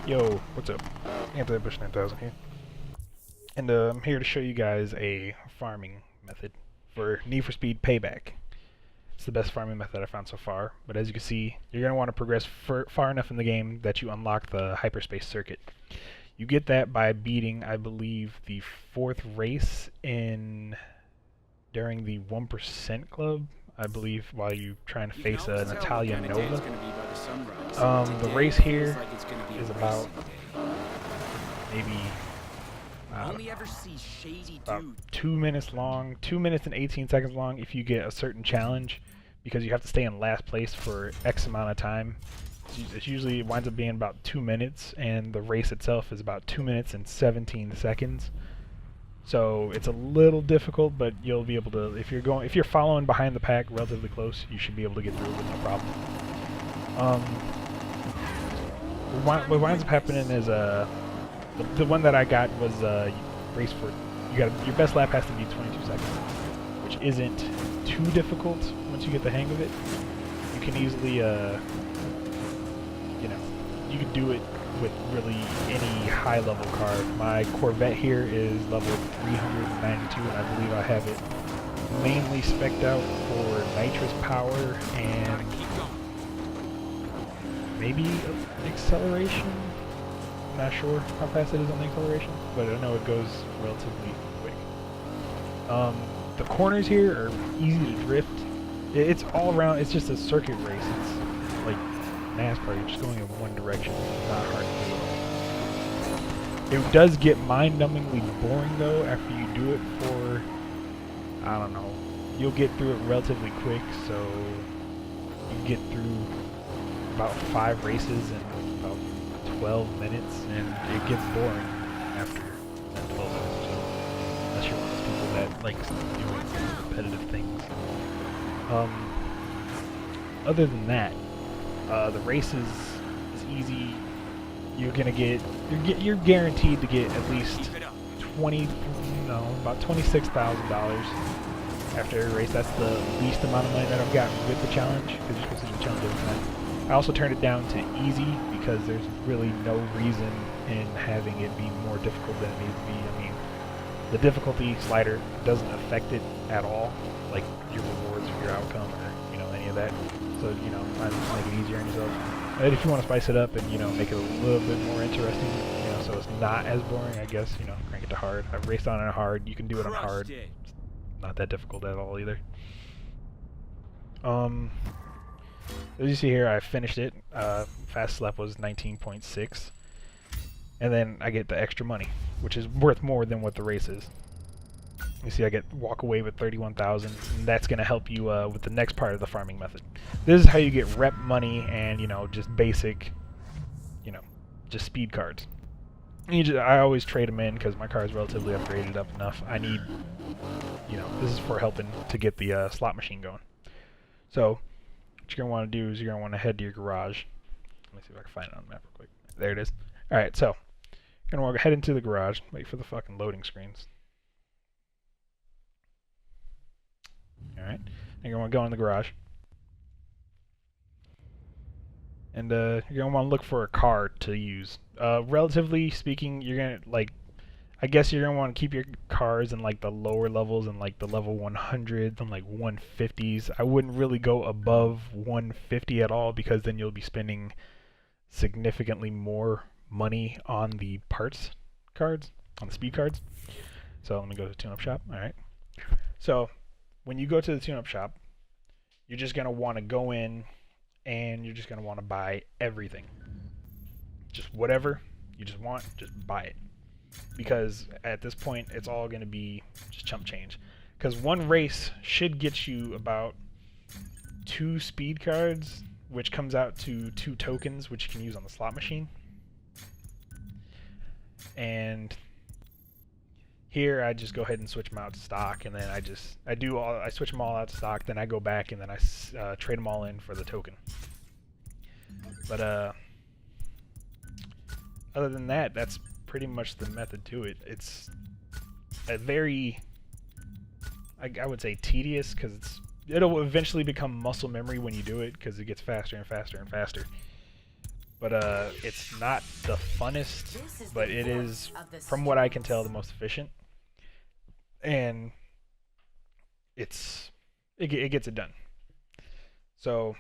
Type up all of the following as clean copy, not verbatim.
Yo, what's up? Anti-Bush 9000 here. And I'm here to show you guys a farming method for Need for Speed Payback. It's the best farming method I've found so far, but as you can see, you're going to want to progress far enough in the game that you unlock the hyperspace circuit. You get that by beating, I believe, the 4th race during the 1% club, I believe, while you're trying to face an Italian Nova. The race here is about maybe about 2 minutes long, 2 minutes and 18 seconds long if you get a certain challenge, because you have to stay in last place for X amount of time. It usually winds up being about 2 minutes, and the race itself is about 2 minutes and 17 seconds. So it's a little difficult, but you'll be able to, if you're following behind the pack relatively close, you should be able to get through it with no problem. What winds up happening is the one that I got was race for, your best lap has to be 22 seconds, which isn't too difficult once you get the hang of it. You can easily you can do it with really any high level car. My Corvette here is level 392, and I believe I have it mainly spec'd out for nitrous power and maybe acceleration. I'm not sure how fast it is on the acceleration, but I know it goes relatively quick. The corners here are easy to drift. It's all around, it's just a circuit race. It's like NASCAR, you're just going in one direction. It's not hard to do. It does get mind-numbingly boring though after you do it for, I don't know, you'll get through it relatively quick, so you get through about 5 races in about 12 minutes, and it gets boring after that 12 minutes, so unless you're one of those people that likes doing repetitive things. Other than that, the races is easy. You're guaranteed to get at least about $26,000 after every race. That's the least amount of money that I've gotten with the challenge, because you're supposed to do the challenge every time. I also turned it down to easy because there's really no reason in having it be more difficult than it needs to be. I mean, the difficulty slider doesn't affect it at all, like your rewards or your outcome or any of that. So might as well make it easier on yourself. And if you want to spice it up and make it a little bit more interesting, so it's not as boring, I guess crank it to hard. I've raced on it hard. You can do it on hard. It's not that difficult at all either. As you see here, I finished it. Fastest lap was 19.6, and then I get the extra money, which is worth more than what the race is. You see, I walk away with 31,000, and that's going to help you with the next part of the farming method. This is how you get rep money and just basic, just speed cards. And I always trade them in because my car is relatively upgraded up enough. I need, this is for helping to get the slot machine going. So what you're going to want to do is you're going to want to head to your garage. Let me see if I can find it on the map real quick. There it is. Alright, so you're going to head into the garage. Wait for the fucking loading screens. Alright, you're going to want to go in the garage. And you're going to want to look for a car to use. Relatively speaking, you're going to, I guess you're going to want to keep your cars in the lower levels and the level 100s and 150s. I wouldn't really go above 150 at all, because then you'll be spending significantly more money on the parts cards, on the speed cards. So let me go to the tune-up shop. Alright. So when you go to the tune-up shop, you're just going to want to go in and you're just going to want to buy everything. Just whatever you just want, just buy it. Because at this point, it's all going to be just chump change. Because one race should get you about 2 speed cards, which comes out to 2 tokens, which you can use on the slot machine. And here I just go ahead and switch them out to stock, and then I switch them all out to stock, then I go back and then I trade them all in for the token. But other than that, that's pretty much the method to it. It's a very, I would say, tedious, because it'll eventually become muscle memory when you do it, because it gets faster and faster and faster. but it's not the funnest, but it is, from what I can tell, the most efficient, and it gets it done. So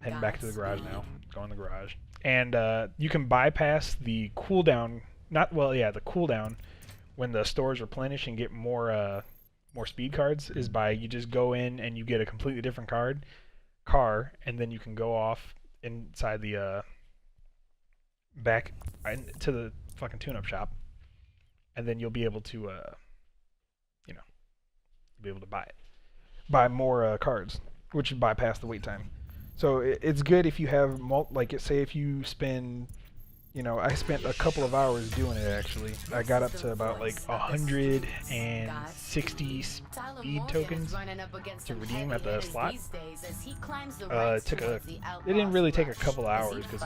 heading back to the garage now. Go in the garage, and you can bypass the cooldown. Not well, yeah, the cooldown when the stores replenish and get more speed cards is by you just go in and you get a completely different car, and then you can go off inside the back to the fucking tune-up shop, and then you'll be able to you know, be able to buy more cards, which would bypass the wait time. So it's good if you have like say if you spend, you know, I spent a couple of hours doing it actually. I got up to about like 160 speed tokens to redeem at the slot. It didn't really take a couple hours because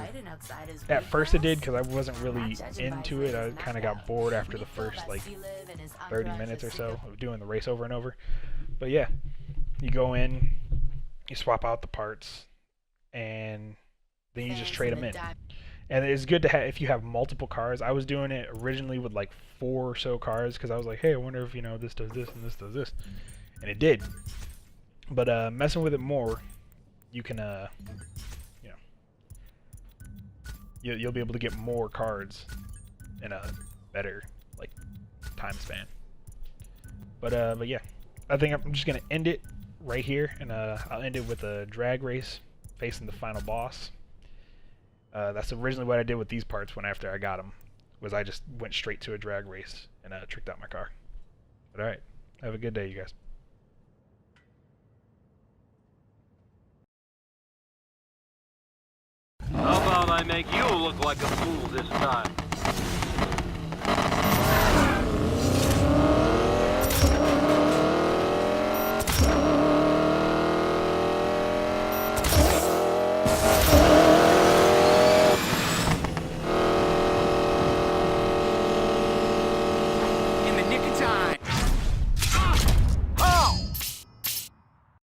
at first it did because I wasn't really into it. I kind of got bored after the first like 30 minutes or so of doing the race over and over. But yeah, you go in, you swap out the parts, and then you just trade them in. And it's good to have if you have multiple cars. I was doing it originally with like 4 or so cars because I was like, hey, I wonder if, you know, this does this and this does this, and it did. But messing with it more, you can you know, you'll be able to get more cards in a better like time span. But yeah, I think I'm just gonna end it right here, and I'll end it with a drag race facing the final boss. That's originally what I did with these parts when after I got them, was I just went straight to a drag race and tricked out my car. But alright, have a good day, you guys. How about I make you look like a fool this time?